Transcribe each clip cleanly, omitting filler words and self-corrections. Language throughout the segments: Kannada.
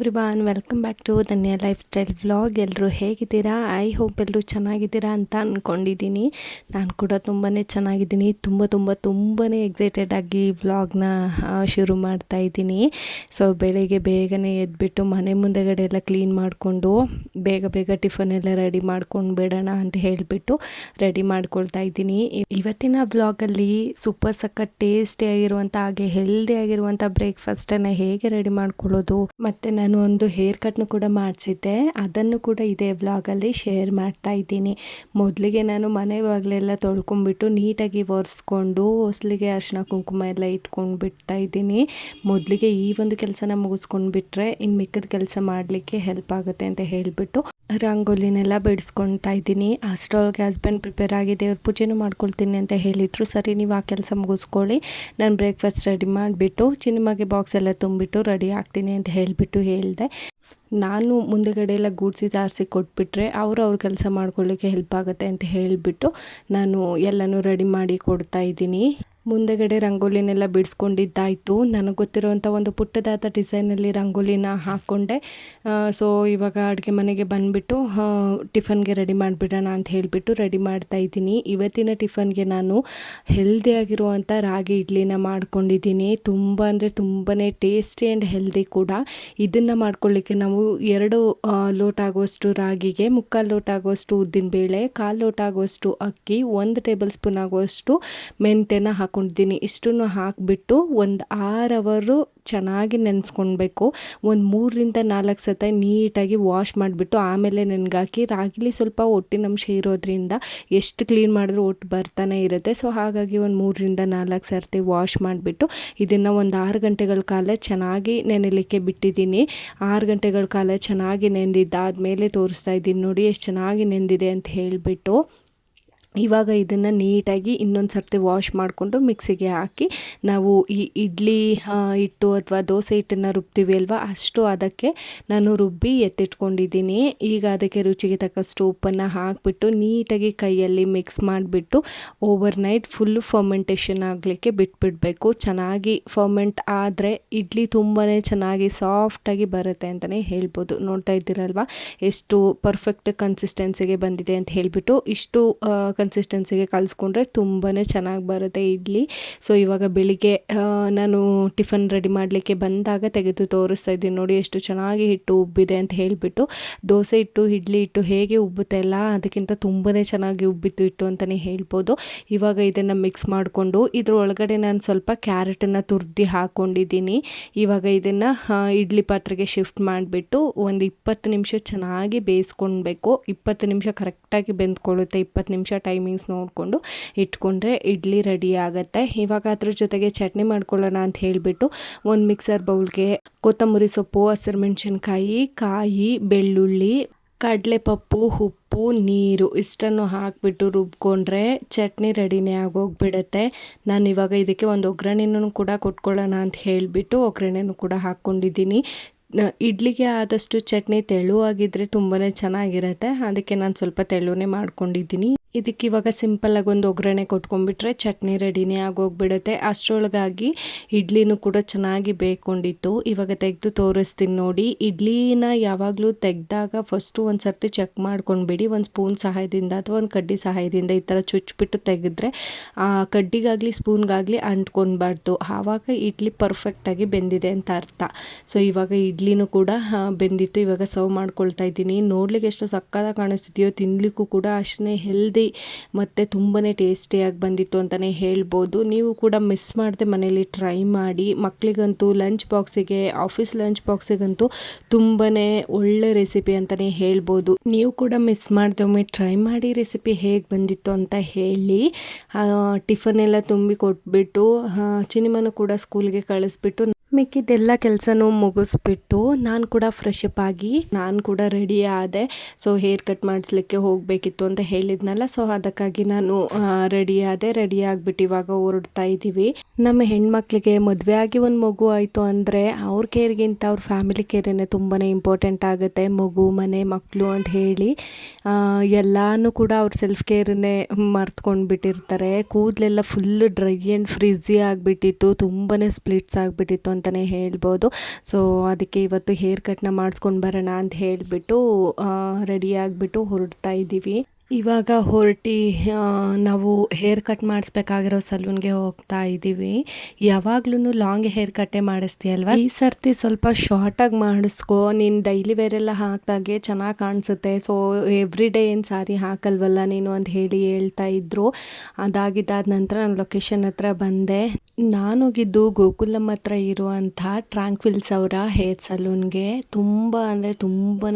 Everyone, welcome back to Dhanya lifestyle vlog. ಎಲ್ಲರೂ ಹೇಗಿದ್ದೀರಾ? ಐ ಹೋಪ್ ಎಲ್ಲರೂ ಚೆನ್ನಾಗಿದ್ದೀರಾ ಅಂತ ಅಂದ್ಕೊಂಡಿದ್ದೀನಿ. ನಾನು ಕೂಡ ತುಂಬಾ ಚೆನ್ನಾಗಿದ್ದೀನಿ. ತುಂಬಾ ಎಕ್ಸೈಟೆಡ್ ಆಗಿ ವ್ಲಾಗ್ನ ಶುರು ಮಾಡ್ತಾ ಇದ್ದೀನಿ. ಸೊ ಬೆಳಿಗ್ಗೆ ಬೇಗನೆ ಎದ್ಬಿಟ್ಟು ಮನೆ ಮುಂದೆಗಡೆ ಎಲ್ಲ ಕ್ಲೀನ್ ಮಾಡಿಕೊಂಡು ಬೇಗ ಟಿಫನ್ ಎಲ್ಲ ರೆಡಿ ಮಾಡ್ಕೊಂಡು ಬಿಡೋಣ ಅಂತ ಹೇಳಿಬಿಟ್ಟು ರೆಡಿ ಮಾಡ್ಕೊಳ್ತಾ ಇದ್ದೀನಿ. ಇವತ್ತಿನ ವ್ಲಾಗಲ್ಲಿ ಸೂಪರ್ ಸಖತ್ ಟೇಸ್ಟಿ ಆಗಿರುವಂಥ ಹಾಗೆ ಹೆಲ್ದಿ ಆಗಿರುವಂಥ ಬ್ರೇಕ್ಫಾಸ್ಟನ್ನು ಹೇಗೆ ರೆಡಿ ಮಾಡ್ಕೊಳ್ಳೋದು, ಮತ್ತು ನಾನು ಒಂದು ಹೇರ್ ಕಟ್ನು ಕೂಡ ಮಾಡಿಸಿದ್ದೆ, ಅದನ್ನು ಕೂಡ ಇದೇ ವ್ಲಾಗಲ್ಲಿ ಶೇರ್ ಮಾಡ್ತಾ ಇದ್ದೀನಿ. ಮೊದಲಿಗೆ ನಾನು ಮನೆ ಬಾಗಿಲೆಲ್ಲ ತೊಳ್ಕೊಂಡ್ಬಿಟ್ಟು ನೀಟಾಗಿ ಒರೆಸ್ಕೊಂಡು ಹೊಸಲಿಗೆ ಅರಿಶಿನ ಕುಂಕುಮ ಎಲ್ಲ ಇಟ್ಕೊಂಡು ಬಿಡ್ತಾ ಇದ್ದೀನಿ. ಮೊದಲಿಗೆ ಈ ಒಂದು ಕೆಲಸನ ಮುಗಿಸ್ಕೊಂಡು ಬಿಟ್ಟರೆ ಇನ್ನು ಮಿಕ್ಕಿದ ಕೆಲಸ ಮಾಡಲಿಕ್ಕೆ ಹೆಲ್ಪ್ ಆಗುತ್ತೆ ಅಂತ ಹೇಳಿಬಿಟ್ಟು ರಂಗೋಲಿನೆಲ್ಲ ಬಿಡಿಸ್ಕೊಳ್ತಾ ಇದ್ದೀನಿ. ಅಷ್ಟರೊಳಗೆ ಹಸ್ಬೆಂಡ್ ಪ್ರಿಪೇರ್ ಆಗಿ ದೇವ್ರ ಪೂಜೆನೂ ಮಾಡ್ಕೊಳ್ತೀನಿ ಅಂತ ಹೇಳಿದರು. ಸರಿ, ನೀವು ಆ ಕೆಲಸ ಮುಗಿಸ್ಕೊಳ್ಳಿ, ನಾನು ಬ್ರೇಕ್ಫಾಸ್ಟ್ ರೆಡಿ ಮಾಡಿಬಿಟ್ಟು ಚಿನ್ನಮಗೆ ಬಾಕ್ಸ್ ಎಲ್ಲ ತುಂಬಿಟ್ಟು ರೆಡಿ ಆಗ್ತೀನಿ ಅಂತ ಹೇಳಿಬಿಟ್ಟು ಹೇಳಿದೆ. ನಾನು ಮುಂದೆಗಡೆ ಎಲ್ಲ ಗೂಡ್ಸಿ ಸಾರಿಸಿ ಕೊಟ್ಬಿಟ್ರೆ ಅವ್ರ ಕೆಲಸ ಮಾಡ್ಕೊಳ್ಳಿಕ್ಕೆ ಹೆಲ್ಪ್ ಆಗುತ್ತೆ ಅಂತ ಹೇಳಿಬಿಟ್ಟು ನಾನು ಎಲ್ಲನೂ ರೆಡಿ ಮಾಡಿ ಕೊಡ್ತಾ ಇದ್ದೀನಿ. ಮುಂದೆಗಡೆ ರಂಗೋಲಿನೆಲ್ಲ ಬಿಡಿಸ್ಕೊಂಡಿದ್ದಾಯಿತು. ನನಗೆ ಗೊತ್ತಿರುವಂಥ ಒಂದು ಪುಟ್ಟದಾದ ಡಿಸೈನಲ್ಲಿ ರಂಗೋಲಿನ ಹಾಕ್ಕೊಂಡೆ. ಸೊ ಇವಾಗ ಅಡುಗೆ ಮನೆಗೆ ಬಂದುಬಿಟ್ಟು ಟಿಫನ್ಗೆ ರೆಡಿ ಮಾಡಿಬಿಡೋಣ ಅಂತ ಹೇಳಿಬಿಟ್ಟು ರೆಡಿ ಮಾಡ್ತಾ ಇದ್ದೀನಿ. ಇವತ್ತಿನ ಟಿಫನ್ಗೆ ನಾನು ಹೆಲ್ದಿಯಾಗಿರುವಂಥ ರಾಗಿ ಇಡ್ಲಿನ ಮಾಡ್ಕೊಂಡಿದ್ದೀನಿ. ತುಂಬ ಟೇಸ್ಟಿ ಆ್ಯಂಡ್ ಹೆಲ್ದಿ ಕೂಡ. ಇದನ್ನು ಮಾಡ್ಕೊಳ್ಳಿಕ್ಕೆ ನಾವು 2 ಲೋಟ ಆಗುವಷ್ಟು ರಾಗಿಗೆ 3/4 ಲೋಟ ಆಗುವಷ್ಟು ಉದ್ದಿನಬೇಳೆ, 1/4 ಲೋಟ ಆಗುವಷ್ಟು ಅಕ್ಕಿ, 1 ಟೇಬಲ್ ಸ್ಪೂನ್ ಆಗುವಷ್ಟು ಮೆಂತ್ಯನ ಹಾಕ್ಕೊಂಡಿದ್ದೀನಿ. ಇಷ್ಟನ್ನು ಹಾಕಿಬಿಟ್ಟು ಒಂದು 6 ಅವರು ಚೆನ್ನಾಗಿ ನೆನೆಸ್ಕೊಳ್ಬೇಕು. ಒಂದು 3ರಿಂದ 4 ಸತಿ ನೀಟಾಗಿ ವಾಶ್ ಮಾಡಿಬಿಟ್ಟು ಆಮೇಲೆ ನೆನೆಗಾಕಿ. ರಾಗಿಲಿ ಸ್ವಲ್ಪ ಒಟ್ಟಿನಂಶ ಇರೋದ್ರಿಂದ ಎಷ್ಟು ಕ್ಲೀನ್ ಮಾಡಿದ್ರೂ ಒಟ್ಟು ಬರ್ತಾನೆ ಇರುತ್ತೆ. ಸೊ ಹಾಗಾಗಿ ಒಂದು 3ರಿಂದ 4 ಸರ್ತಿ ವಾಶ್ ಮಾಡಿಬಿಟ್ಟು ಇದನ್ನು ಒಂದು 6 ಗಂಟೆಗಳ ಕಾಲ ಚೆನ್ನಾಗಿ ನೆನೆಯಲಿಕ್ಕೆ ಬಿಟ್ಟಿದ್ದೀನಿ. 6 ಗಂಟೆಗಳ ಕಾಲ ಚೆನ್ನಾಗಿ ನೆಂದಿದ್ದಾದಮೇಲೆ ತೋರಿಸ್ತಾ ಇದ್ದೀನಿ ನೋಡಿ ಎಷ್ಟು ಚೆನ್ನಾಗಿ ನೆಂದಿದೆ ಅಂತ ಹೇಳಿಬಿಟ್ಟು. ಇವಾಗ ಇದನ್ನು ನೀಟಾಗಿ ಇನ್ನೊಂದು ಸರ್ತಿ ವಾಶ್ ಮಾಡಿಕೊಂಡು ಮಿಕ್ಸಿಗೆ ಹಾಕಿ ನಾವು ಈ ಇಡ್ಲಿ ಹಿಟ್ಟು ಅಥವಾ ದೋಸೆ ಹಿಟ್ಟನ್ನು ರುಬ್ತೀವಿ ಅಲ್ವಾ, ಅಷ್ಟು ಅದಕ್ಕೆ ನಾನು ರುಬ್ಬಿ ಎತ್ತಿಟ್ಕೊಂಡಿದ್ದೀನಿ. ಈಗ ಅದಕ್ಕೆ ರುಚಿಗೆ ತಕ್ಕಷ್ಟು ಉಪ್ಪನ್ನು ಹಾಕಿಬಿಟ್ಟು ನೀಟಾಗಿ ಕೈಯಲ್ಲಿ ಮಿಕ್ಸ್ ಮಾಡಿಬಿಟ್ಟು ಓವರ್ನೈಟ್ ಫುಲ್ಲು ಫರ್ಮೆಂಟೇಷನ್ ಆಗಲಿಕ್ಕೆ ಬಿಟ್ಬಿಡಬೇಕು. ಚೆನ್ನಾಗಿ ಫರ್ಮೆಂಟ್ ಆದರೆ ಇಡ್ಲಿ ತುಂಬಾ ಚೆನ್ನಾಗಿ ಸಾಫ್ಟಾಗಿ ಬರುತ್ತೆ ಅಂತಲೇ ಹೇಳ್ಬೋದು. ನೋಡ್ತಾ ಇದ್ದೀರಲ್ವ ಎಷ್ಟು ಪರ್ಫೆಕ್ಟ್ ಕನ್ಸಿಸ್ಟೆನ್ಸಿಗೆ ಬಂದಿದೆ ಅಂತ ಹೇಳಿಬಿಟ್ಟು. ಇಷ್ಟು ಕನ್ಸಿಸ್ಟೆನ್ಸಿಗೆ ಕಲಿಸ್ಕೊಂಡ್ರೆ ತುಂಬಾ ಚೆನ್ನಾಗಿ ಬರುತ್ತೆ ಇಡ್ಲಿ. ಸೊ ಇವಾಗ ಬೆಳಿಗ್ಗೆ ನಾನು ಟಿಫನ್ ರೆಡಿ ಮಾಡಲಿಕ್ಕೆ ಬಂದಾಗ ತೆಗೆದು ತೋರಿಸ್ತಾ ಇದ್ದೀನಿ ನೋಡಿ ಎಷ್ಟು ಚೆನ್ನಾಗಿ ಹಿಟ್ಟು ಉಬ್ಬಿದೆ ಅಂತ ಹೇಳಿಬಿಟ್ಟು. ದೋಸೆ ಹಿಟ್ಟು ಇಡ್ಲಿ ಹಿಟ್ಟು ಹೇಗೆ ಉಬ್ಬುತ್ತೆ ಅಲ್ಲ, ಅದಕ್ಕಿಂತ ತುಂಬಾ ಚೆನ್ನಾಗಿ ಉಬ್ಬಿತ್ತು ಹಿಟ್ಟು ಅಂತಲೇ ಹೇಳ್ಬೋದು. ಇವಾಗ ಇದನ್ನು ಮಿಕ್ಸ್ ಮಾಡಿಕೊಂಡು ಇದ್ರ ಒಳಗಡೆ ನಾನು ಸ್ವಲ್ಪ ಕ್ಯಾರೆಟನ್ನು ತುರ್ದಿ ಹಾಕ್ಕೊಂಡಿದ್ದೀನಿ. ಇವಾಗ ಇದನ್ನು ಇಡ್ಲಿ ಪಾತ್ರೆಗೆ ಶಿಫ್ಟ್ ಮಾಡಿಬಿಟ್ಟು ಒಂದು 20 ನಿಮಿಷ ಚೆನ್ನಾಗಿ ಬೇಯಿಸ್ಕೊಳ್ಬೇಕು. 20 ನಿಮಿಷ ಕರೆಕ್ಟಾಗಿ ಬೆಂದ್ಕೊಳ್ಳುತ್ತೆ. 20 ನಿಮಿಷ ಟೈಮಿಂಗ್ಸ್ ನೋಡಿಕೊಂಡು ಇಟ್ಕೊಂಡ್ರೆ ಇಡ್ಲಿ ರೆಡಿ ಆಗುತ್ತೆ. ಇವಾಗ ಅದ್ರ ಜೊತೆಗೆ ಚಟ್ನಿ ಮಾಡ್ಕೊಳ್ಳೋಣ ಅಂತ ಹೇಳಿಬಿಟ್ಟು ಒಂದು ಮಿಕ್ಸರ್ ಬೌಲ್ಗೆ ಕೊತ್ತಂಬರಿ ಸೊಪ್ಪು, ಹಸಿರು ಮೆಣಸಿನ್ಕಾಯಿ, ಕಾಯಿ, ಬೆಳ್ಳುಳ್ಳಿ, ಕಡಲೆಪಪ್ಪು, ಉಪ್ಪು, ನೀರು ಇಷ್ಟನ್ನು ಹಾಕಿಬಿಟ್ಟು ರುಬ್ಕೊಂಡ್ರೆ ಚಟ್ನಿ ರೆಡಿನೇ ಆಗೋಗ್ಬಿಡುತ್ತೆ. ನಾನು ಇವಾಗ ಇದಕ್ಕೆ ಒಂದು ಒಗ್ಗರಣೆನೂ ಕೂಡ ಕೊಟ್ಕೊಳ್ಳೋಣ ಅಂತ ಹೇಳಿಬಿಟ್ಟು ಒಗ್ಗರಣೆನೂ ಕೂಡ ಹಾಕ್ಕೊಂಡಿದ್ದೀನಿ. ಇಡ್ಲಿಗೆ ಆದಷ್ಟು ಚಟ್ನಿ ತೆಳುವಾಗಿದ್ದರೆ ತುಂಬಾ ಚೆನ್ನಾಗಿರುತ್ತೆ. ಅದಕ್ಕೆ ನಾನು ಸ್ವಲ್ಪ ತೆಳುವೇ ಮಾಡ್ಕೊಂಡಿದ್ದೀನಿ. ಇದಕ್ಕೆ ಇವಾಗ ಸಿಂಪಲ್ಲಾಗಿ ಒಂದು ಒಗ್ಗರಣೆ ಕೊಟ್ಕೊಂಡ್ಬಿಟ್ರೆ ಚಟ್ನಿ ರೆಡಿನೇ ಆಗೋಗ್ಬಿಡುತ್ತೆ. ಅಷ್ಟರೊಳಗಾಗಿ ಇಡ್ಲಿನೂ ಕೂಡ ಚೆನ್ನಾಗಿ ಬೇಯ್ಕೊಂಡಿತ್ತು. ಇವಾಗ ತೆಗೆದು ತೋರಿಸ್ತೀನಿ ನೋಡಿ. ಇಡ್ಲಿನ ಯಾವಾಗಲೂ ತೆಗೆದಾಗ ಫಸ್ಟು ಒಂದು ಸರ್ತಿ ಚೆಕ್ ಮಾಡ್ಕೊಂಡ್ಬಿಡಿ. ಒಂದು ಸ್ಪೂನ್ ಸಹಾಯದಿಂದ ಅಥವಾ ಒಂದು ಕಡ್ಡಿ ಸಹಾಯದಿಂದ ಈ ಥರ ಚುಚ್ಚಿಬಿಟ್ಟು ತೆಗೆದ್ರೆ ಕಡ್ಡಿಗಾಗಲಿ ಸ್ಪೂನ್ಗಾಗಲಿ ಅಂಟ್ಕೊಳ್ಬಾರ್ದು. ಆವಾಗ ಇಡ್ಲಿ ಪರ್ಫೆಕ್ಟಾಗಿ ಬೆಂದಿದೆ ಅಂತ ಅರ್ಥ. ಸೊ ಇವಾಗ ಇಡ್ಲಿನೂ ಕೂಡ ಬೆಂದಿತ್ತು. ಇವಾಗ ಸರ್ವ್ ಮಾಡ್ಕೊಳ್ತಾ ಇದ್ದೀನಿ. ನೋಡ್ಲಿಕ್ಕೆ ಎಷ್ಟು ಸಕ್ಕತ್ತಾಗಿ ಕಾಣಿಸ್ತಿದೆಯೋ, ತಿನ್ನಲಿಕ್ಕೂ ಕೂಡ ಅಷ್ಟೇ ಹೆಲ್ದಿ ಮತ್ತು ತುಂಬಾ ಟೇಸ್ಟಿಯಾಗಿ ಬಂದಿತ್ತು ಅಂತಲೇ ಹೇಳ್ಬೋದು. ನೀವು ಕೂಡ ಮಿಸ್ ಮಾಡದೆ ಮನೇಲಿ ಟ್ರೈ ಮಾಡಿ. ಮಕ್ಕಳಿಗಂತೂ ಲಂಚ್ ಬಾಕ್ಸಿಗೆ, ಆಫೀಸ್ ಲಂಚ್ ಬಾಕ್ಸಿಗಂತೂ ತುಂಬಾ ಒಳ್ಳೆ ರೆಸಿಪಿ ಅಂತಲೇ ಹೇಳ್ಬೋದು. ನೀವು ಕೂಡ ಮಿಸ್ ಮಾಡದೆ ಒಮ್ಮೆ ಟ್ರೈ ಮಾಡಿ ರೆಸಿಪಿ ಹೇಗೆ ಬಂದಿತ್ತು ಅಂತ ಹೇಳಿ. ಟಿಫನ್ ಎಲ್ಲ ತುಂಬಿ ಕೊಟ್ಬಿಟ್ಟು ಚಿನಿಮನು ಕೂಡ ಸ್ಕೂಲ್ಗೆ ಕಳಿಸ್ಬಿಟ್ಟು ಮಿಕ್ಕಿದ್ದೆಲ್ಲ ಕೆಲಸನೂ ಮುಗಿಸ್ಬಿಟ್ಟು ನಾನು ಕೂಡ ಫ್ರೆಶ್ ಅಪ್ ಆಗಿ ನಾನು ಕೂಡ ರೆಡಿ ಆದೆ. ಸೊ ಹೇರ್ ಕಟ್ ಮಾಡಿಸ್ಲಿಕ್ಕೆ ಹೋಗಬೇಕಿತ್ತು ಅಂತ ಹೇಳಿದ್ನಲ್ಲ, ಸೊ ಅದಕ್ಕಾಗಿ ನಾನು ರೆಡಿ ಆಗಿಬಿಟ್ಟು ಇವಾಗ ಹೊರಡ್ತಾ ಇದ್ದೀವಿ. ನಮ್ಮ ಹೆಣ್ಮಕ್ಳಿಗೆ ಮದುವೆ ಆಗಿ ಒಂದು ಮಗು ಆಯಿತು ಅಂದರೆ ಅವ್ರ ಕೇರ್ಗಿಂತ ಅವ್ರ ಫ್ಯಾಮಿಲಿ ಕೇರೇ ತುಂಬಾ ಇಂಪಾರ್ಟೆಂಟ್ ಆಗುತ್ತೆ. ಮಗು, ಮನೆ, ಮಕ್ಕಳು ಅಂತ ಹೇಳಿ ಎಲ್ಲನೂ ಕೂಡ ಅವ್ರ ಸೆಲ್ಫ್ ಕೇರನ್ನೇ ಮರ್ತ್ಕೊಂಡು ಬಿಟ್ಟಿರ್ತಾರೆ. ಕೂದಲೆಲ್ಲ ಫುಲ್ ಡ್ರೈ ಆ್ಯಂಡ್ ಫ್ರಿಝಿ ಆಗಿಬಿಟ್ಟಿತ್ತು, ತುಂಬಾ ಸ್ಪ್ಲಿಟ್ಸ್ ಆಗಿಬಿಟ್ಟಿತ್ತು ಅಂತಲೇ ಹೇಳ್ಬೋದು. ಸೊ ಅದಕ್ಕೆ ಇವತ್ತು ಹೇರ್ ಕಟ್ನ ಮಾಡಿಸ್ಕೊಂಡು ಬರೋಣ ಅಂತ ಹೇಳಿಬಿಟ್ಟು ರೆಡಿಯಾಗಿಬಿಟ್ಟು ಹೊರಡ್ತಾ ಇದ್ದೀವಿ. ಇವಾಗ ಹೊರಟಿ ನಾವು ಹೇರ್ ಕಟ್ ಮಾಡಿಸ್ಬೇಕಾಗಿರೋ ಸಲೂನ್ಗೆ ಹೋಗ್ತಾ ಇದ್ದೀವಿ. ಯಾವಾಗ್ಲೂ ಲಾಂಗ್ ಹೇರ್ ಕಟ್ಟೆ ಮಾಡಿಸ್ತೀಯಲ್ವ, ಈ ಸರ್ತಿ ಸ್ವಲ್ಪ ಶಾರ್ಟಾಗಿ ಮಾಡಿಸ್ಕೊ, ನೀನು ಡೈಲಿ ವೇರೆಲ್ಲ ಹಾಕಿದಾಗೆ ಚೆನ್ನಾಗಿ ಕಾಣಿಸುತ್ತೆ. ಸೊ ಎವ್ರಿ ಡೇ ಏನು ಸಾರಿ ಹಾಕಲ್ವಲ್ಲ ನೀನು ಅಂತ ಹೇಳ್ತಾ ಇದ್ರು. ಅದಾಗಿದ್ದಾದ ನಂತರ ನಾನು ಲೊಕೇಶನ್ ಹತ್ರ ಬಂದೆ. ನಾನೋಗಿದ್ದು ಗೋಕುಲಂ ಹತ್ರ ಇರುವಂಥ ಟ್ರ್ಯಾಂಕ್ವಿಲ್ಸ್ ಅವರ ಹೇರ್ ಸಲೂನ್ಗೆ. ತುಂಬ ಅಂದರೆ ತುಂಬಾ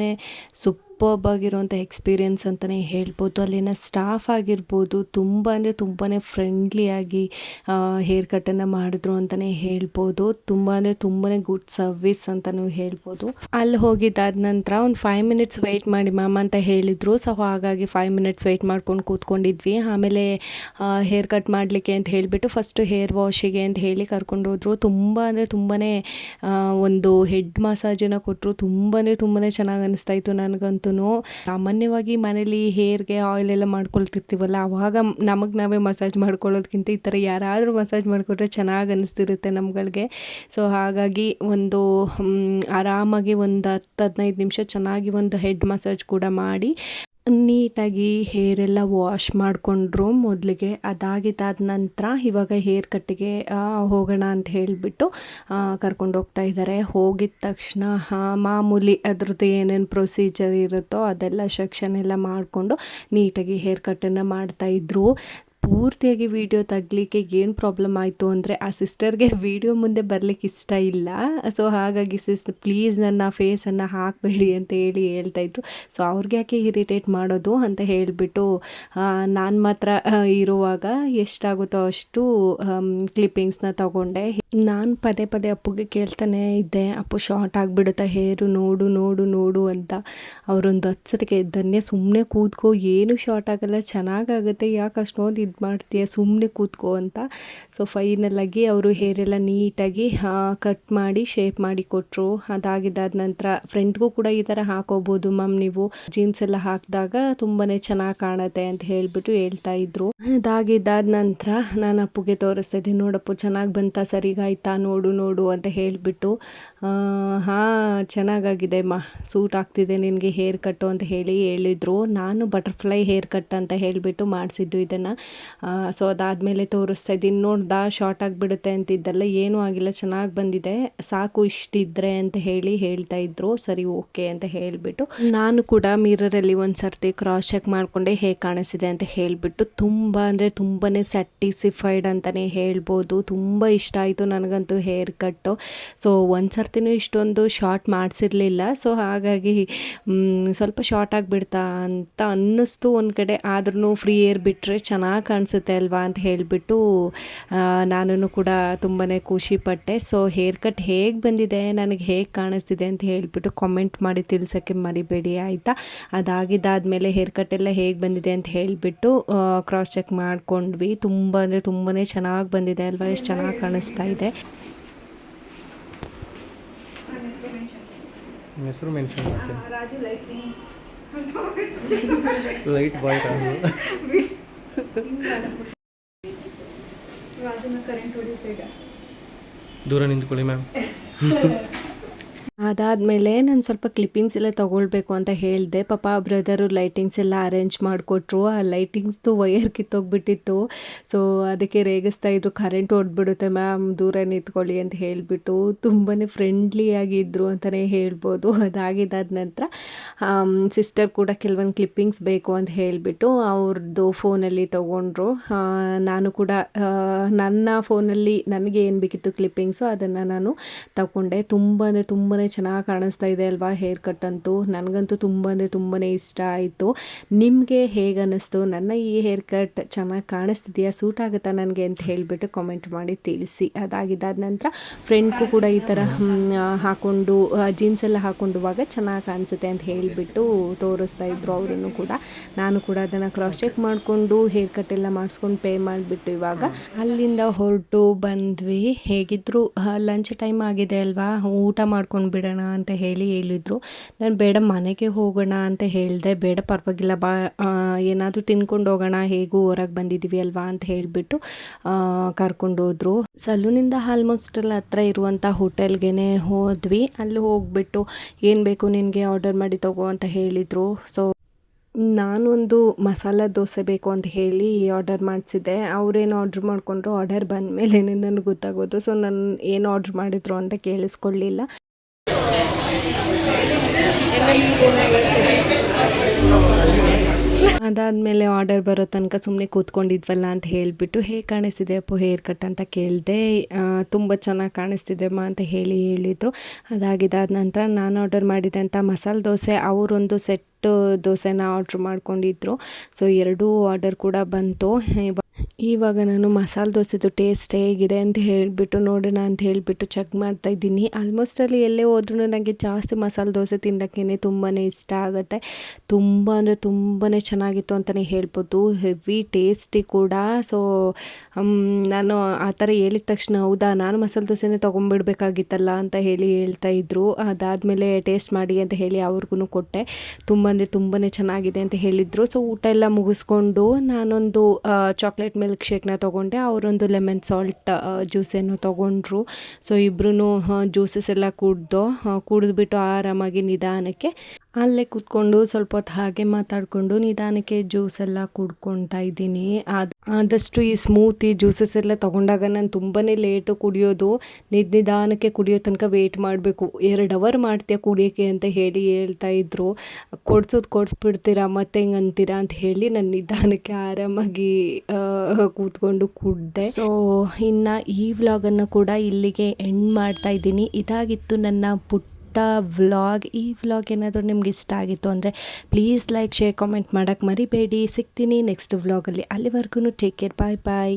ಸೂಪರ್ಬ್ ಆಗಿರುವಂಥ ಎಕ್ಸ್ಪೀರಿಯೆನ್ಸ್ ಅಂತಲೇ ಹೇಳ್ಬೋದು. ಅಲ್ಲಿನ ಸ್ಟಾಫ್ ಆಗಿರ್ಬೋದು ತುಂಬ ಅಂದರೆ ತುಂಬಾ ಫ್ರೆಂಡ್ಲಿಯಾಗಿ ಹೇರ್ ಕಟ್ಟನ್ನು ಮಾಡಿದ್ರು ಅಂತಲೇ ಹೇಳ್ಬೋದು. ತುಂಬ ಅಂದರೆ ತುಂಬಾ ಗುಡ್ ಸರ್ವಿಸ್ ಅಂತಲೂ ಹೇಳ್ಬೋದು. ಅಲ್ಲಿ ಹೋಗಿದ್ದಾದ ನಂತರ ಒಂದು 5 ಮಿನಿಟ್ಸ್ ವೆಯ್ಟ್ ಮಾಡಿ ಮ್ಯಾಮ್ ಅಂತ ಹೇಳಿದರು. ಸೊ ಹಾಗಾಗಿ 5 ಮಿನಿಟ್ಸ್ ವೆಯ್ಟ್ ಮಾಡ್ಕೊಂಡು ಕೂತ್ಕೊಂಡಿದ್ವಿ. ಆಮೇಲೆ ಹೇರ್ ಕಟ್ ಮಾಡಲಿಕ್ಕೆ ಅಂತ ಹೇಳಿಬಿಟ್ಟು ಫಸ್ಟು ಹೇರ್ ವಾಶಿಗೆ ಅಂತ ಹೇಳಿ ಕರ್ಕೊಂಡು ಹೋದರು. ತುಂಬ ಅಂದರೆ ತುಂಬಾ ಒಂದು ಹೆಡ್ ಮಸಾಜನ್ನು ಕೊಟ್ಟರು. ತುಂಬಾ ಚೆನ್ನಾಗಿ ಅನಿಸ್ತಾ ಇತ್ತು ನನಗಂತೂ. ಸಾಮಾನ್ಯವಾಗಿ ಮನೇಲಿ ಹೇರ್ಗೆ ಆಯಿಲ್ ಎಲ್ಲ ಮಾಡ್ಕೊಳ್ತಿರ್ತೀವಲ್ಲ, ಅವಾಗ ನಮಗೆ ನಾವೇ ಮಸಾಜ್ ಮಾಡ್ಕೊಳ್ಳೋದಕ್ಕಿಂತ ಈ ಥರ ಯಾರಾದರೂ ಮಸಾಜ್ ಮಾಡಿಕೊಟ್ರೆ ಚೆನ್ನಾಗಿ ಅನಿಸ್ತಿರುತ್ತೆ ನಮ್ಗಳಿಗೆ. ಸೊ ಹಾಗಾಗಿ ಒಂದು ಆರಾಮಾಗಿ ಒಂದು 10-15 ನಿಮಿಷ ಚೆನ್ನಾಗಿ ಒಂದು ಹೆಡ್ ಮಸಾಜ್ ಕೂಡ ಮಾಡಿ ನೀಟಾಗಿ ಹೇರೆಲ್ಲ ವಾಶ್ ಮಾಡಿಕೊಂಡ್ರು ಮೊದಲಿಗೆ. ಅದಾಗಿದ್ದಾದ ನಂತರ ಇವಾಗ ಹೇರ್ ಕಟ್ಟಿಗೆ ಹೋಗೋಣ ಅಂತ ಹೇಳಿಬಿಟ್ಟು ಕರ್ಕೊಂಡು ಹೋಗ್ತಾ ಇದ್ದಾರೆ. ಹೋಗಿದ ತಕ್ಷಣ ಮಾಮೂಲಿ ಅದ್ರದ್ದು ಏನೇನು ಪ್ರೊಸೀಜರ್ ಇರುತ್ತೋ ಅದೆಲ್ಲ ಸೆಕ್ಷನ್ ಎಲ್ಲ ಮಾಡಿಕೊಂಡು ನೀಟಾಗಿ ಹೇರ್ ಕಟ್ಟನ್ನು ಮಾಡ್ತಾಯಿದ್ರು. ಪೂರ್ತಿಯಾಗಿ ವೀಡಿಯೋ ತೆಗಲಿಕ್ಕೆ ಏನು ಪ್ರಾಬ್ಲಮ್ ಆಯಿತು ಅಂದರೆ, ಆ ಸಿಸ್ಟರ್ಗೆ ವೀಡಿಯೋ ಮುಂದೆ ಬರಲಿಕ್ಕೆ ಇಷ್ಟ ಇಲ್ಲ. ಸೊ ಹಾಗಾಗಿ ಪ್ಲೀಸ್ ನನ್ನ ಫೇಸನ್ನು ಹಾಕಬೇಡಿ ಅಂತ ಹೇಳ್ತಾಯಿದ್ರು. ಸೊ ಅವ್ರಿಗೆ ಯಾಕೆ ಇರಿಟೇಟ್ ಮಾಡೋದು ಅಂತ ಹೇಳಿಬಿಟ್ಟು ನಾನು ಮಾತ್ರ ಇರುವಾಗ ಎಷ್ಟಾಗುತ್ತೋ ಅಷ್ಟು ಕ್ಲಿಪ್ಪಿಂಗ್ಸ್ನ ತಗೊಂಡೆ. ನಾನು ಪದೇ ಪದೇ ಅಪ್ಪುಗೆ ಕೇಳ್ತಾನೆ ಇದ್ದೆ, ಅಪ್ಪು ಶಾರ್ಟ್ ಆಗಿಬಿಡುತ್ತೆ ಹೇರು, ನೋಡು ನೋಡು ನೋಡು ಅಂತ. ಅವರೊಂದು 10 ಸತಿಗೆ ಧನ್ಯ ಸುಮ್ಮನೆ ಕೂತ್ಕೋ, ಏನು ಶಾರ್ಟ್ ಆಗಲ್ಲ, ಚೆನ್ನಾಗಾಗುತ್ತೆ, ಯಾಕೆ ಅಷ್ಟೊಂದು ಇದು ಮಾಡ್ತೀಯ, ಸುಮ್ಮನೆ ಕೂತ್ಕೋ ಅಂತ. ಸೊ ಫೈನಲಾಗಿ ಅವರು ಹೇರೆಲ್ಲ ನೀಟಾಗಿ ಕಟ್ ಮಾಡಿ ಶೇಪ್ ಮಾಡಿ ಕೊಟ್ಟರು. ಅದಾಗಿದ್ದಾದ ನಂತರ ಫ್ರೆಂಡ್ಗೂ ಕೂಡ ಈ ಥರ ಹಾಕೋಬೋದು ಮ್ಯಾಮ್, ನೀವು ಜೀನ್ಸ್ ಎಲ್ಲ ಹಾಕಿದಾಗ ತುಂಬಾ ಚೆನ್ನಾಗಿ ಕಾಣುತ್ತೆ ಅಂತ ಹೇಳಿಬಿಟ್ಟು ಹೇಳ್ತಾ ಇದ್ರು. ಅದಾಗಿದ್ದಾದ ನಂತರ ನಾನು ಅಪ್ಪುಗೆ ತೋರಿಸ್ತಾ ಇದ್ದೀನಿ, ನೋಡಪ್ಪು ಚೆನ್ನಾಗಿ ಬಂತ, ಸರಿಗಾಯ್ತಾ, ನೋಡು ನೋಡು ಅಂತ ಹೇಳಿಬಿಟ್ಟು ಹಾಂ ಚೆನ್ನಾಗಾಗಿದೆ ಸೂಟ್ ಆಗ್ತಿದೆ ನಿನಗೆ ಹೇರ್ ಕಟ್ಟು ಅಂತ ಹೇಳಿದರು. ನಾನು ಬಟರ್ಫ್ಲೈ ಹೇರ್ ಕಟ್ ಅಂತ ಹೇಳಿಬಿಟ್ಟು ಮಾಡಿಸಿದ್ದು ಇದನ್ನು. ಸೊ ಅದಾದಮೇಲೆ ತೋರಿಸ್ತಾ ಇದ್ದೀನಿ, ನೋಡ್ದಾ ಶಾರ್ಟ್ ಆಗಿಬಿಡುತ್ತೆ ಅಂತಿದ್ದಲ್ಲ, ಏನೂ ಆಗಿಲ್ಲ, ಚೆನ್ನಾಗಿ ಬಂದಿದೆ, ಸಾಕು ಇಷ್ಟಿದ್ರೆ ಅಂತ ಹೇಳ್ತಾ ಇದ್ರು. ಸರಿ ಓಕೆ ಅಂತ ಹೇಳಿಬಿಟ್ಟು ನಾನು ಕೂಡ ಮಿರರಲ್ಲಿ ಒಂದು ಸರ್ತಿ ಕ್ರಾಸ್ ಚೆಕ್ ಮಾಡಿಕೊಂಡೆ ಹೇಗೆ ಕಾಣಿಸಿದೆ ಅಂತ ಹೇಳಿಬಿಟ್ಟು. ತುಂಬ ಅಂದರೆ ತುಂಬಾ ಸ್ಯಾಟಿಸ್ಫೈಡ್ ಅಂತಲೇ ಹೇಳ್ಬೋದು. ತುಂಬ ಇಷ್ಟ ಆಯಿತು ನನಗಂತೂ ಹೇರ್ ಕಟ್ಟು. ಸೊ ಒಂದು ಸರ್ತಿನೂ ಇಷ್ಟೊಂದು ಶಾರ್ಟ್ ಮಾಡಿಸಿರಲಿಲ್ಲ. ಸೊ ಹಾಗಾಗಿ ಸ್ವಲ್ಪ ಶಾರ್ಟ್ ಆಗಿಬಿಡ್ತಾ ಅಂತ ಅನ್ನಿಸ್ತು ಒಂದು ಕಡೆ. ಆದ್ರೂ ಫ್ರೀ ಏರ್ ಬಿಟ್ಟರೆ ಚೆನ್ನಾಗಿ ಕಾಣಿಸುತ್ತೆ ಅಲ್ವಾ ಅಂತ ಹೇಳಿಬಿಟ್ಟು ನಾನು ಕೂಡ ತುಂಬಾ ಖುಷಿಪಟ್ಟೆ. ಸೊ ಹೇರ್ ಕಟ್ ಹೇಗೆ ಬಂದಿದೆ, ನನಗೆ ಹೇಗೆ ಕಾಣಿಸ್ತಿದೆ ಅಂತ ಹೇಳಿಬಿಟ್ಟು ಕಾಮೆಂಟ್ ಮಾಡಿ ತಿಳಿಸೋಕ್ಕೆ ಮರಿಬೇಡಿ ಆಯಿತಾ. ಅದಾಗಿದ್ದಾದಮೇಲೆ ಹೇರ್ ಕಟ್ ಎಲ್ಲ ಹೇಗೆ ಬಂದಿದೆ ಅಂತ ಹೇಳಿಬಿಟ್ಟು ಕ್ರಾಸ್ ಚೆಕ್ ಮಾಡ್ಕೊಂಡ್ವಿ. ತುಂಬ ಅಂದರೆ ತುಂಬಾ ಚೆನ್ನಾಗಿ ಬಂದಿದೆ ಅಲ್ವಾ, ಎಷ್ಟು ಚೆನ್ನಾಗಿ ಕಾಣಿಸ್ತಾ ಇದೆ. ಹೆಸರು ಮೆನ್ಷನ್ ಮಾಡ್ತೀನಿ, ರಾಜು ಲೈಟ್ ಬಾಯ್ ರಾಜು. ರಾಜುನ ಕರೆಂಟ್ ಹೊಡಿಯುತ್ತೆ ಈಗ, ದೂರ ನಿಂತ್ಕೊಳ್ಳಿ ಮ್ಯಾಮ್. ಅದಾದಮೇಲೆ ನಾನು ಸ್ವಲ್ಪ ಕ್ಲಿಪ್ಪಿಂಗ್ಸ್ ಎಲ್ಲ ತೊಗೊಳ್ಬೇಕು ಅಂತ ಹೇಳಿದೆ. ಪಾಪ ಬ್ರದರು ಲೈಟಿಂಗ್ಸ್ ಎಲ್ಲ ಅರೇಂಜ್ ಮಾಡಿಕೊಟ್ರು. ಆ ಲೈಟಿಂಗ್ಸ್ದು ವಯರ್ ಕಿತ್ತೋಗ್ಬಿಟ್ಟಿತ್ತು. ಸೊ ಅದಕ್ಕೆ ರೇಗಿಸ್ತಾ ಇದ್ರು, ಕರೆಂಟ್ ಹೊಡೆದ್ಬಿಡುತ್ತೆ ಮ್ಯಾಮ್, ದೂರ ನಿಂತ್ಕೊಳ್ಳಿ ಅಂತ ಹೇಳಿಬಿಟ್ಟು. ತುಂಬಾ ಫ್ರೆಂಡ್ಲಿಯಾಗಿದ್ದರು ಅಂತಲೇ ಹೇಳ್ಬೋದು. ಅದಾಗಿದ್ದಾದ ನಂತರ ಸಿಸ್ಟರ್ ಕೂಡ ಕೆಲವೊಂದು ಕ್ಲಿಪ್ಪಿಂಗ್ಸ್ ಬೇಕು ಅಂತ ಹೇಳಿಬಿಟ್ಟು ಅವ್ರದ್ದು ಫೋನಲ್ಲಿ ತೊಗೊಂಡ್ರು. ನಾನು ಕೂಡ ನನ್ನ ಫೋನಲ್ಲಿ ನನಗೆ ಏನು ಬೇಕಿತ್ತು ಕ್ಲಿಪ್ಪಿಂಗ್ಸು ಅದನ್ನು ನಾನು ತಗೊಂಡೆ. ತುಂಬ ಅಂದರೆ ತುಂಬಾ ಚೆನ್ನಾಗಿ ಕಾಣಿಸ್ತಾ ಇದೆ ಅಲ್ವಾ ಹೇರ್ ಕಟ್ ಅಂತೂ. ನನಗಂತೂ ತುಂಬ ಅಂದರೆ ತುಂಬಾ ಇಷ್ಟ ಆಯಿತು. ನಿಮಗೆ ಹೇಗೆ ಅನ್ನಿಸ್ತು ನನ್ನ ಈ ಹೇರ್ ಕಟ್? ಚೆನ್ನಾಗಿ ಕಾಣಿಸ್ತಿದೆಯಾ, ಸೂಟ್ ಆಗುತ್ತಾ ನನಗೆ ಅಂತ ಹೇಳಿಬಿಟ್ಟು ಕಾಮೆಂಟ್ ಮಾಡಿ ತಿಳಿಸಿ. ಅದಾಗಿದ್ದಾದ ನಂತರ ಫ್ರೆಂಡ್ಗೂ ಕೂಡ ಈ ಥರ ಹಾಕ್ಕೊಂಡು ಜೀನ್ಸ್ ಎಲ್ಲ ಹಾಕೊಂಡುವಾಗ ಚೆನ್ನಾಗಿ ಕಾಣಿಸುತ್ತೆ ಅಂತ ಹೇಳಿಬಿಟ್ಟು ತೋರಿಸ್ತಾ ಇದ್ರು ಅವರನ್ನು ಕೂಡ. ನಾನು ಕೂಡ ಅದನ್ನು ಕ್ರಾಸ್ ಚೆಕ್ ಮಾಡಿಕೊಂಡು ಹೇರ್ ಕಟ್ ಎಲ್ಲ ಮಾಡಿಸ್ಕೊಂಡು ಪೇ ಮಾಡಿಬಿಟ್ಟು ಇವಾಗ ಅಲ್ಲಿಂದ ಹೊರಟು ಬಂದ್ವಿ. ಹೇಗಿದ್ರು ಲಂಚ್ ಟೈಮ್ ಆಗಿದೆ ಅಲ್ವಾ, ಊಟ ಮಾಡ್ಕೊಂಡು ಬಂದುಬಿಡೋಣ ಅಂತ ಹೇಳಿದರು. ನಾನು ಬೇಡ ಮನೆಗೆ ಹೋಗೋಣ ಅಂತ ಹೇಳಿದೆ. ಬೇಡ ಪರವಾಗಿಲ್ಲ ಬಾ, ಏನಾದರೂ ತಿನ್ಕೊಂಡು ಹೋಗೋಣ, ಹೇಗೂ ಹೊರಗೆ ಬಂದಿದ್ದೀವಿ ಅಲ್ವಾ ಅಂತ ಹೇಳಿಬಿಟ್ಟು ಕರ್ಕೊಂಡೋದ್ರು. ಸಲೂನಿಂದ ಆಲ್ಮೋಸ್ಟ್ ಅಲ್ಲಿ ಹತ್ರ ಇರುವಂಥ ಹೋಟೆಲ್ಗೆ ಹೋದ್ವಿ. ಅಲ್ಲಿ ಹೋಗ್ಬಿಟ್ಟು ಏನು ಬೇಕು ನಿನಗೆ ಆರ್ಡರ್ ಮಾಡಿ ತಗೋ ಅಂತ ಹೇಳಿದರು. ಸೊ ನಾನೊಂದು ಮಸಾಲ ದೋಸೆ ಬೇಕು ಅಂತ ಹೇಳಿ ಆರ್ಡರ್ ಮಾಡಿಸಿದ್ದೆ. ಅವರೇನು ಆರ್ಡ್ರ್ ಮಾಡಿಕೊಂಡ್ರು, ಆರ್ಡರ್ ಬಂದಮೇಲೆ ನನಗೆ ಗೊತ್ತಾಗೋದು. ಸೊ ನಾನು ಏನು ಆರ್ಡ್ರ್ ಮಾಡಿದ್ರು ಅಂತ ಕೇಳಿಸ್ಕೊಳ್ಳಿಲ್ಲ. ಅದಾದಮೇಲೆ ಆರ್ಡರ್ ಬರೋ ತನಕ ಸುಮ್ಮನೆ ಕೂತ್ಕೊಂಡಿದ್ವಲ್ಲ ಅಂತ ಹೇಳಿಬಿಟ್ಟು ಹೇಗೆ ಕಾಣಿಸ್ತಿದೆ ಅಪ್ಪು ಹೇರ್ ಕಟ್ ಅಂತ ಕೇಳಿದೆ. ತುಂಬ ಚೆನ್ನಾಗಿ ಕಾಣಿಸ್ತಿದೆಮ್ಮ ಅಂತ ಹೇಳಿದರು. ಅದಾದ ನಂತರ ನಾನು ಆರ್ಡರ್ ಮಾಡಿದಂಥ ಮಸಾಲೆ ದೋಸೆ ಅವರೊಂದು ಸೆಟ್ ದೋಸೆನ ಆರ್ಡ್ರ್ ಮಾಡ್ಕೊಂಡಿದ್ರು. ಸೊ ಎರಡೂ ಆರ್ಡರ್ ಕೂಡ ಬಂತು. ಇವಾಗ ನಾನು ಮಸಾಲೆ ದೋಸೆದು ಟೇಸ್ಟ್ ಹೇಗಿದೆ ಅಂತ ಹೇಳಿಬಿಟ್ಟು ನೋಡೋಣ ಅಂತ ಹೇಳಿಬಿಟ್ಟು ಚೆಕ್ ಮಾಡ್ತಾಯಿದ್ದೀನಿ. ಆಲ್ಮೋಸ್ಟ್ ಅಲ್ಲಿ ಎಲ್ಲೇ ಹೋದ್ರೂ ನನಗೆ ಜಾಸ್ತಿ ಮಸಾಲೆ ದೋಸೆ ತಿನ್ನೋಕ್ಕೇ ತುಂಬಾ ಇಷ್ಟ ಆಗುತ್ತೆ. ತುಂಬ ಅಂದರೆ ತುಂಬಾ ಚೆನ್ನಾಗಿತ್ತು ಅಂತಲೇ ಹೇಳ್ಬೋದು. ಹೆವಿ ಟೇಸ್ಟಿ ಕೂಡ. ಸೊ ನಾನು ಆ ಥರ ಹೇಳಿದ ತಕ್ಷಣ ಹೌದಾ ನಾನು ಮಸಾಲೆ ದೋಸೆನೇ ತೊಗೊಂಡ್ಬಿಡ್ಬೇಕಾಗಿತ್ತಲ್ಲ ಅಂತ ಹೇಳ್ತಾಯಿದ್ರು. ಅದಾದಮೇಲೆ ಟೇಸ್ಟ್ ಮಾಡಿ ಅಂತ ಹೇಳಿ ಅವ್ರಿಗೂ ಕೊಟ್ಟೆ. ತುಂಬ ಅಂದರೆ ತುಂಬಾ ಚೆನ್ನಾಗಿದೆ ಅಂತ ಹೇಳಿದರು. ಸೊ ಊಟ ಎಲ್ಲ ಮುಗಿಸ್ಕೊಂಡು ನಾನೊಂದು ಚಾಕ್ಲೇಟ್ ಮಿಲ್ಕ್ ಶೇಕ್ನ ತೊಗೊಂಡೆ. ಅವರೊಂದು ಲೆಮನ್ ಸಾಲ್ಟ್ ಜ್ಯೂಸನ್ನು ತೊಗೊಂಡ್ರು. ಸೊ ಇಬ್ಬರೂ ಜ್ಯೂಸಸ್ ಎಲ್ಲ ಕುಡಿದ್ಬಿಟ್ಟು ಆರಾಮಾಗಿ ನಿಧಾನಕ್ಕೆ ಅಲ್ಲೇ ಕೂತ್ಕೊಂಡು ಸ್ವಲ್ಪ ಹೊತ್ತು ಹಾಗೆ ಮಾತಾಡಿಕೊಂಡು ನಿಧಾನಕ್ಕೆ ಜ್ಯೂಸ್ ಎಲ್ಲ ಕುಡ್ಕೊತಾ ಇದ್ದೀನಿ. ಆದಷ್ಟು ಈ ಸ್ಮೂತಿ ಜ್ಯೂಸಸ್ ಎಲ್ಲ ತೊಗೊಂಡಾಗ ನಾನು ತುಂಬಾ ಲೇಟು ಕುಡಿಯೋದು. ನಿಧಾನಕ್ಕೆ ಕುಡಿಯೋ ತನಕ ವೆಯ್ಟ್ ಮಾಡಬೇಕು. 2 ಅವರ್ ಮಾಡ್ತೀಯ ಕುಡಿಯೋಕ್ಕೆ ಅಂತ ಹೇಳ್ತಾಯಿದ್ರು. ಕೊಡಿಸ್ಬಿಡ್ತೀರಾ ಮತ್ತೆ ಹಿಂಗೆ ಅಂತೀರಾ ಅಂತ ಹೇಳಿ ನಾನು ನಿಧಾನಕ್ಕೆ ಆರಾಮಾಗಿ ಕೂತ್ಕೊಂಡು ಕುಡಿದೆ. ಸೊ ಇನ್ನು ಈ ವ್ಲಾಗನ್ನು ಕೂಡ ಇಲ್ಲಿಗೆ ಎಂಡ್ ಮಾಡ್ತಾ ಇದ್ದೀನಿ. ಇದಾಗಿತ್ತು ನನ್ನ ಪುಟ್ಟ ವ್ಲಾಗ್. ಈ ವ್ಲಾಗ್ ಏನಾದರೂ ನಿಮ್ಗೆ ಇಷ್ಟ ಆಗಿತ್ತು ಅಂದರೆ ಪ್ಲೀಸ್ ಲೈಕ್, ಶೇರ್, ಕಾಮೆಂಟ್ ಮಾಡೋಕ್ಕೆ ಮರಿಬೇಡಿ. ಸಿಗ್ತೀನಿ ನೆಕ್ಸ್ಟ್ ವ್ಲಾಗಲ್ಲಿ. ಅಲ್ಲಿವರೆಗೂ ಟೇಕ್ ಕೇರ್, ಬಾಯ್ ಬಾಯ್.